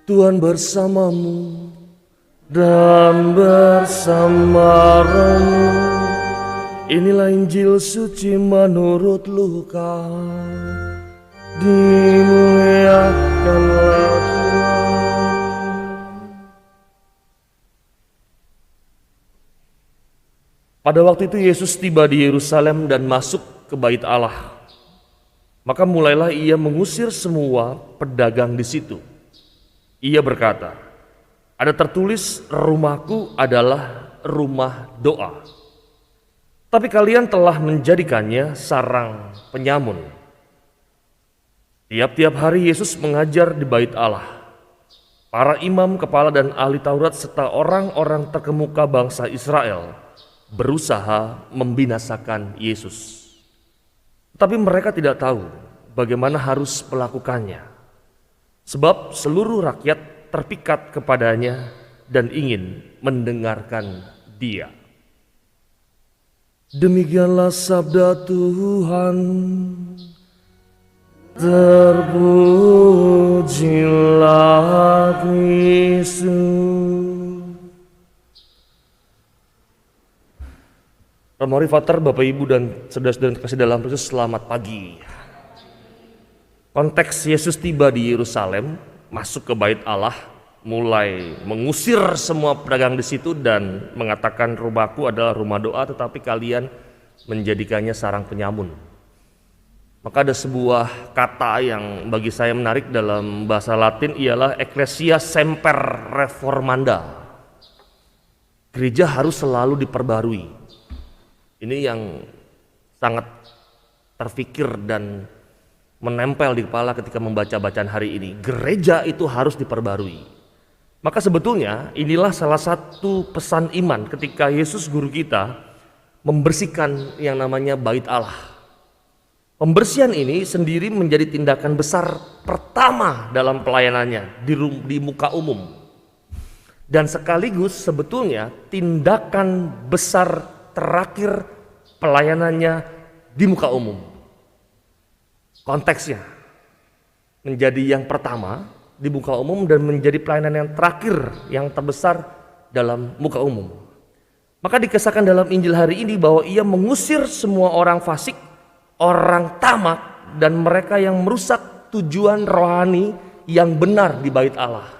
Tuhan bersamamu dan bersama rohmu. Inilah Injil suci menurut Lukas. Dimuliakanlah Tuhan. Pada waktu itu Yesus tiba di Yerusalem dan masuk ke bait Allah. Maka mulailah ia mengusir semua pedagang di situ. Ia berkata, ada tertulis, rumahku adalah rumah doa. Tapi kalian telah menjadikannya sarang penyamun. Tiap-tiap hari Yesus mengajar di bait Allah. Para imam, kepala dan ahli Taurat serta orang-orang terkemuka bangsa Israel berusaha membinasakan Yesus. Tapi mereka tidak tahu bagaimana harus melakukannya. Sebab seluruh rakyat terpikat kepadanya dan ingin mendengarkan dia. Demikianlah sabda Tuhan. Terpujilah Kristus. Mari Fathar, Bapak Ibu dan saudara-saudara terkasih dalam Kristus, selamat pagi. Konteks Yesus tiba di Yerusalem, masuk ke bait Allah, mulai mengusir semua pedagang di situ dan mengatakan rumahku adalah rumah doa, tetapi kalian menjadikannya sarang penyamun. Maka ada sebuah kata yang bagi saya menarik dalam bahasa Latin, ialah Ecclesia Semper Reformanda. Gereja harus selalu diperbarui. Ini yang sangat terfikir dan menempel di kepala ketika membaca bacaan hari ini. Gereja itu harus diperbarui. Maka sebetulnya inilah salah satu pesan iman ketika Yesus guru kita membersihkan yang namanya bait Allah. Pembersihan ini sendiri menjadi tindakan besar pertama dalam pelayanannya di muka umum. Dan sekaligus sebetulnya tindakan besar terakhir pelayanannya di muka umum. Konteksnya menjadi yang pertama di muka umum dan menjadi pelayanan yang terakhir, yang terbesar dalam muka umum. Maka dikisahkan dalam Injil hari ini bahwa ia mengusir semua orang fasik, orang tamak, dan mereka yang merusak tujuan rohani yang benar di bait Allah.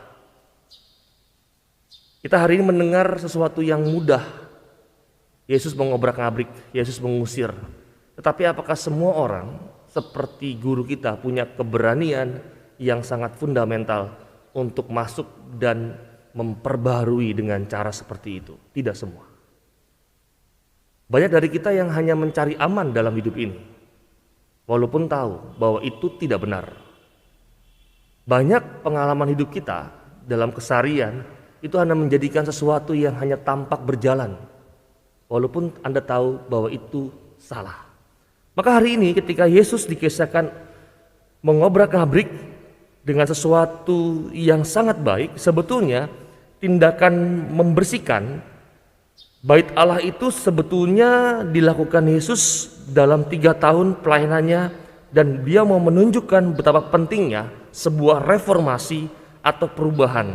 Kita hari ini mendengar sesuatu yang mudah. Yesus mengobrak-abrik, Yesus mengusir. Tetapi apakah semua orang seperti guru kita punya keberanian yang sangat fundamental untuk masuk dan memperbarui dengan cara seperti itu? Tidak semua. Banyak dari kita yang hanya mencari aman dalam hidup ini, walaupun tahu bahwa itu tidak benar. Banyak pengalaman hidup kita dalam keseharian itu hanya menjadikan sesuatu yang hanya tampak berjalan, walaupun Anda tahu bahwa itu salah. Maka hari ini ketika Yesus dikisahkan mengobrak-abrik dengan sesuatu yang sangat baik, sebetulnya tindakan membersihkan bait Allah itu sebetulnya dilakukan Yesus dalam 3 tahun pelayanannya, dan dia mau menunjukkan betapa pentingnya sebuah reformasi atau perubahan.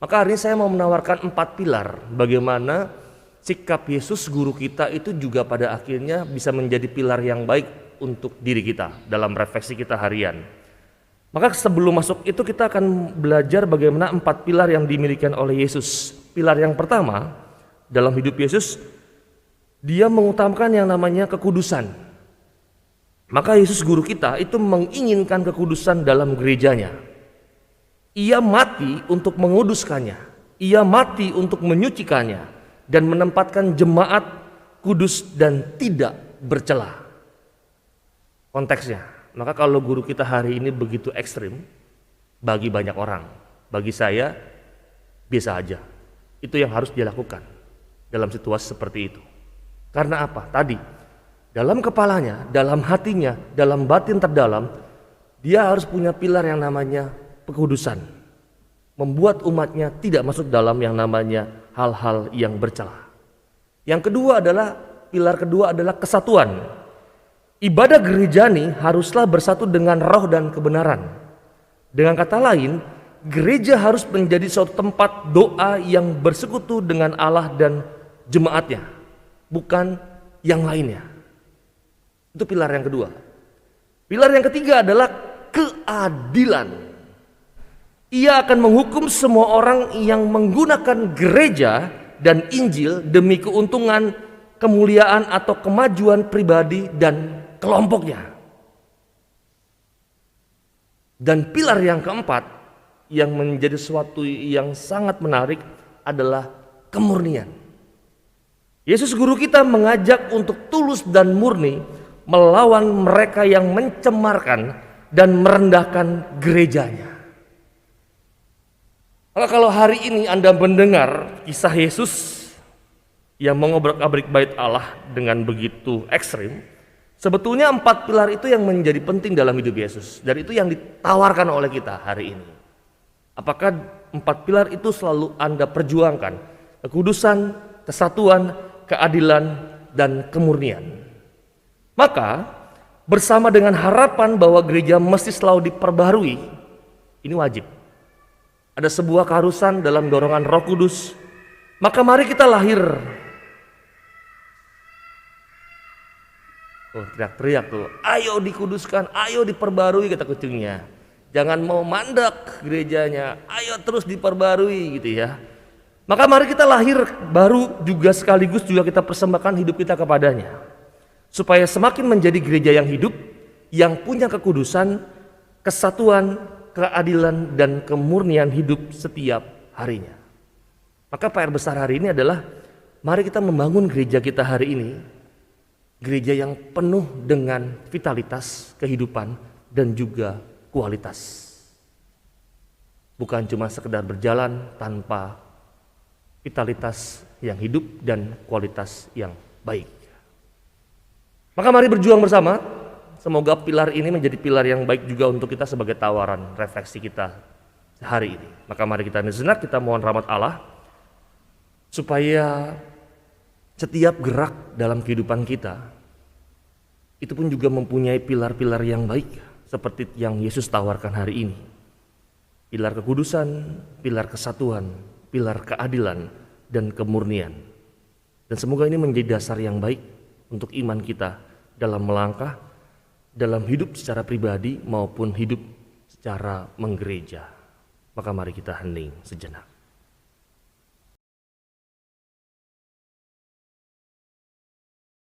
Maka hari ini saya mau menawarkan 4 pilar bagaimana sikap Yesus guru kita itu juga pada akhirnya bisa menjadi pilar yang baik untuk diri kita dalam refleksi kita harian. Maka sebelum masuk itu kita akan belajar bagaimana 4 pilar yang dimiliki oleh Yesus. Pilar yang pertama dalam hidup Yesus, dia mengutamakan yang namanya kekudusan. Maka Yesus guru kita itu menginginkan kekudusan dalam gerejanya. Ia mati untuk menguduskannya. Ia mati untuk menyucikannya dan menempatkan jemaat kudus dan tidak bercela. Konteksnya, maka kalau guru kita hari ini begitu ekstrim bagi banyak orang, bagi saya biasa aja. Itu yang harus dilakukan dalam situasi seperti itu. Karena apa? Tadi, dalam kepalanya, dalam hatinya, dalam batin terdalam, dia harus punya pilar yang namanya kekudusan. Membuat umatnya tidak masuk dalam yang namanya hal-hal yang bercela. Yang kedua adalah, pilar kedua adalah kesatuan. Ibadah gerejani haruslah bersatu dengan roh dan kebenaran. Dengan kata lain, gereja harus menjadi suatu tempat doa yang bersekutu dengan Allah dan jemaatnya, bukan yang lainnya. Itu pilar yang kedua. Pilar yang ketiga adalah keadilan. Ia akan menghukum semua orang yang menggunakan gereja dan Injil demi keuntungan, kemuliaan atau kemajuan pribadi dan kelompoknya. Dan pilar yang keempat yang menjadi sesuatu yang sangat menarik adalah kemurnian. Yesus guru kita mengajak untuk tulus dan murni melawan mereka yang mencemarkan dan merendahkan gerejanya. Maka kalau hari ini Anda mendengar kisah Yesus yang mengobrak-abrik bait Allah dengan begitu ekstrim, sebetulnya 4 pilar itu yang menjadi penting dalam hidup Yesus, dan itu yang ditawarkan oleh kita hari ini. Apakah 4 pilar itu selalu Anda perjuangkan? Kekudusan, kesatuan, keadilan, dan kemurnian. Maka bersama dengan harapan bahwa gereja mesti selalu diperbarui, ini wajib. Ada sebuah keharusan dalam dorongan Roh Kudus. Maka mari kita lahir. Oh, teriak-teriak tuh, ayo dikuduskan, ayo diperbarui, kata kucingnya. Jangan mau mandek gerejanya, ayo terus diperbarui gitu ya. Maka mari kita lahir baru juga sekaligus juga kita persembahkan hidup kita kepadanya. Supaya semakin menjadi gereja yang hidup, yang punya kekudusan, kesatuan, keadilan, dan kemurnian hidup setiap harinya. Maka PR besar hari ini adalah mari kita membangun gereja kita hari ini, gereja yang penuh dengan vitalitas kehidupan dan juga kualitas. Bukan cuma sekedar berjalan tanpa vitalitas yang hidup dan kualitas yang baik. Maka mari berjuang bersama. Semoga pilar ini menjadi pilar yang baik juga untuk kita sebagai tawaran refleksi kita hari ini. Maka mari kita sejenak, kita mohon rahmat Allah supaya setiap gerak dalam kehidupan kita itu pun juga mempunyai pilar-pilar yang baik seperti yang Yesus tawarkan hari ini. Pilar kekudusan, pilar kesatuan, pilar keadilan, dan kemurnian. Dan semoga ini menjadi dasar yang baik untuk iman kita dalam melangkah, dalam hidup secara pribadi maupun hidup secara menggereja. Maka mari kita hening sejenak.